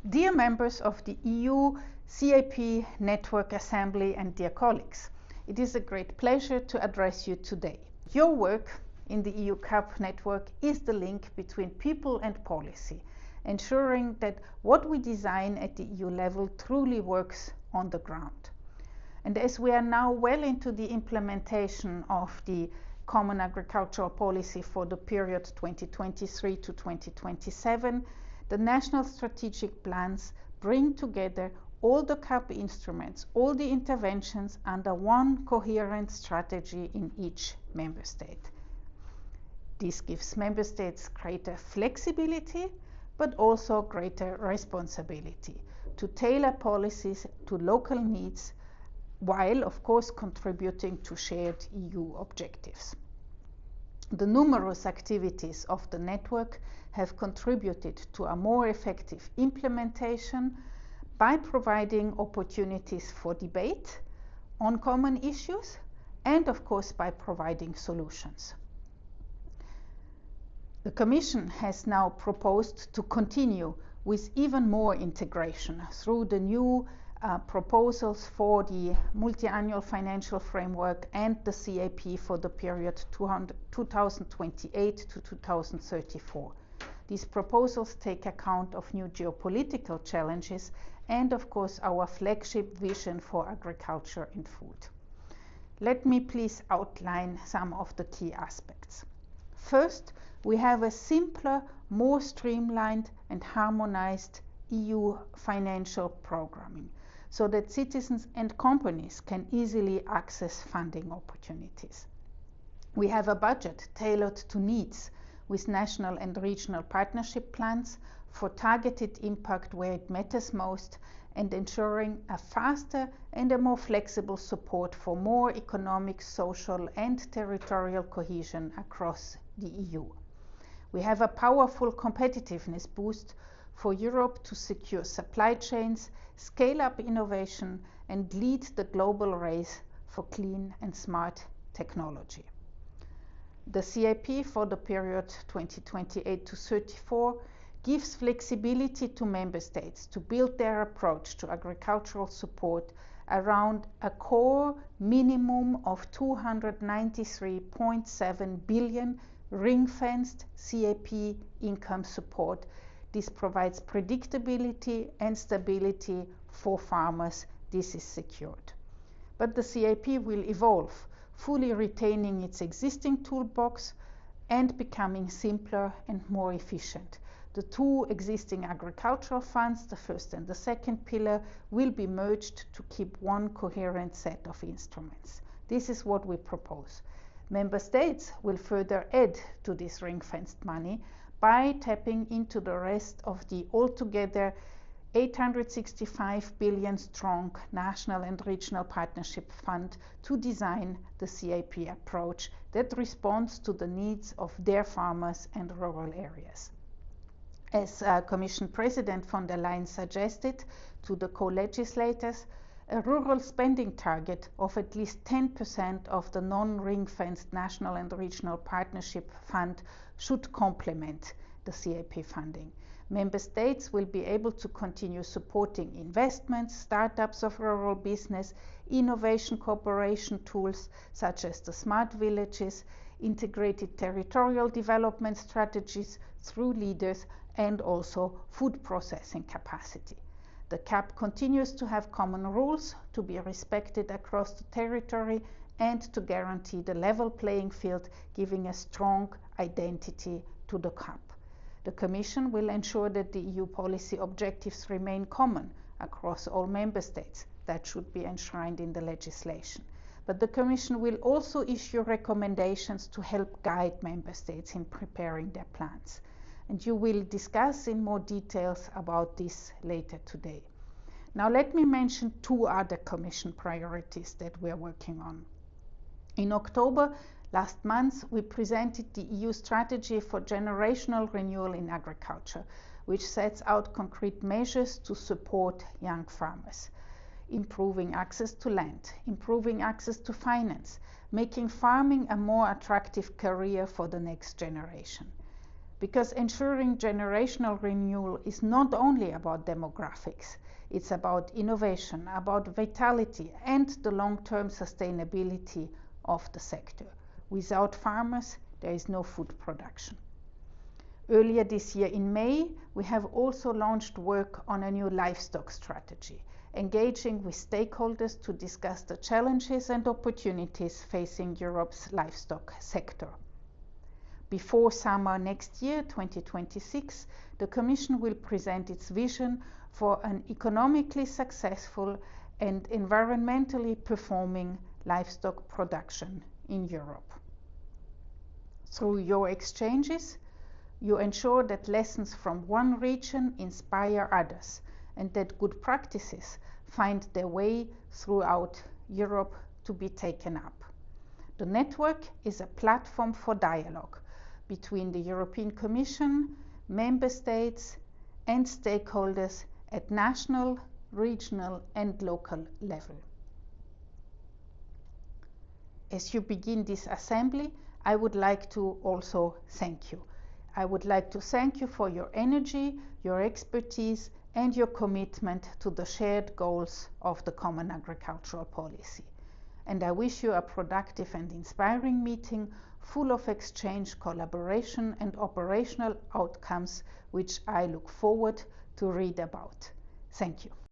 Dear members of the EU CAP Network Assembly and dear colleagues, it is a great pleasure to address you today. Your work in the EU CAP network is the link between people and policy, ensuring that what we design at the EU level truly works on the ground. And as we are now well into the implementation of the Common Agricultural Policy for the period 2023 to 2027, the national strategic plans bring together all the CAP instruments, all the interventions under one coherent strategy in each member state. This gives member states greater flexibility, but also greater responsibility to tailor policies to local needs, while of course contributing to shared EU objectives. The numerous activities of the network have contributed to a more effective implementation by providing opportunities for debate on common issues and of course by providing solutions. The Commission has now proposed to continue with even more integration through the new proposals for the multi-annual financial framework and the CAP for the period 2028 to 2034. These proposals take account of new geopolitical challenges and of course our flagship vision for agriculture and food. Let me please outline some of the key aspects. First, we have a simpler, more streamlined and harmonized EU financial programming, so that citizens and companies can easily access funding opportunities. We have a budget tailored to needs with national and regional partnership plans for targeted impact where it matters most and ensuring a faster and a more flexible support for more economic, social and territorial cohesion across the EU. We have a powerful competitiveness boost for Europe to secure supply chains, scale up innovation and lead the global race for clean and smart technology. The CAP for the period 2028 to 34 gives flexibility to member states to build their approach to agricultural support around a core minimum of 293.7 billion ring-fenced CAP income support. This provides predictability and stability for farmers. This is secured. But the CAP will evolve, fully retaining its existing toolbox and becoming simpler and more efficient. The two existing agricultural funds, the first and the second pillar, will be merged to keep one coherent set of instruments. This is what we propose. Member states will further add to this ring-fenced money by tapping into the rest of the altogether 865 billion strong national and regional partnership fund to design the CAP approach that responds to the needs of their farmers and rural areas. As Commission President von der Leyen suggested to the co-legislators, a rural spending target of at least 10% of the non-ring-fenced national and regional partnership fund should complement the CAP funding. Member states will be able to continue supporting investments, startups of rural business, innovation cooperation tools such as the smart villages, integrated territorial development strategies through leaders, and also food processing capacity. The CAP continues to have common rules to be respected across the territory and to guarantee the level playing field, giving a strong identity to the CAP. The Commission will ensure that the EU policy objectives remain common across all member states. That should be enshrined in the legislation. But the Commission will also issue recommendations to help guide member states in preparing their plans. And you will discuss in more details about this later today. Now let me mention two other Commission priorities that we are working on. In October last month, we presented the EU strategy for generational renewal in agriculture, which sets out concrete measures to support young farmers, improving access to land, improving access to finance, making farming a more attractive career for the next generation. because ensuring generational renewal is not only about demographics, it's about innovation, about vitality, and the long-term sustainability of the sector. Without farmers, there is no food production. Earlier this year in May, we have also launched work on a new livestock strategy, engaging with stakeholders to discuss the challenges and opportunities facing Europe's livestock sector. Before summer next year, 2026, the Commission will present its vision for an economically successful and environmentally performing livestock production in Europe. Through your exchanges, you ensure that lessons from one region inspire others and that good practices find their way throughout Europe to be taken up. The network is a platform for dialogue between the European Commission, member states, and stakeholders at national, regional, and local level. As you begin this assembly, I would like to also thank you. I would like to thank you for your energy, your expertise, and your commitment to the shared goals of the Common Agricultural Policy. And I wish you a productive and inspiring meeting full of exchange, collaboration, and operational outcomes, which I look forward to read about. Thank you.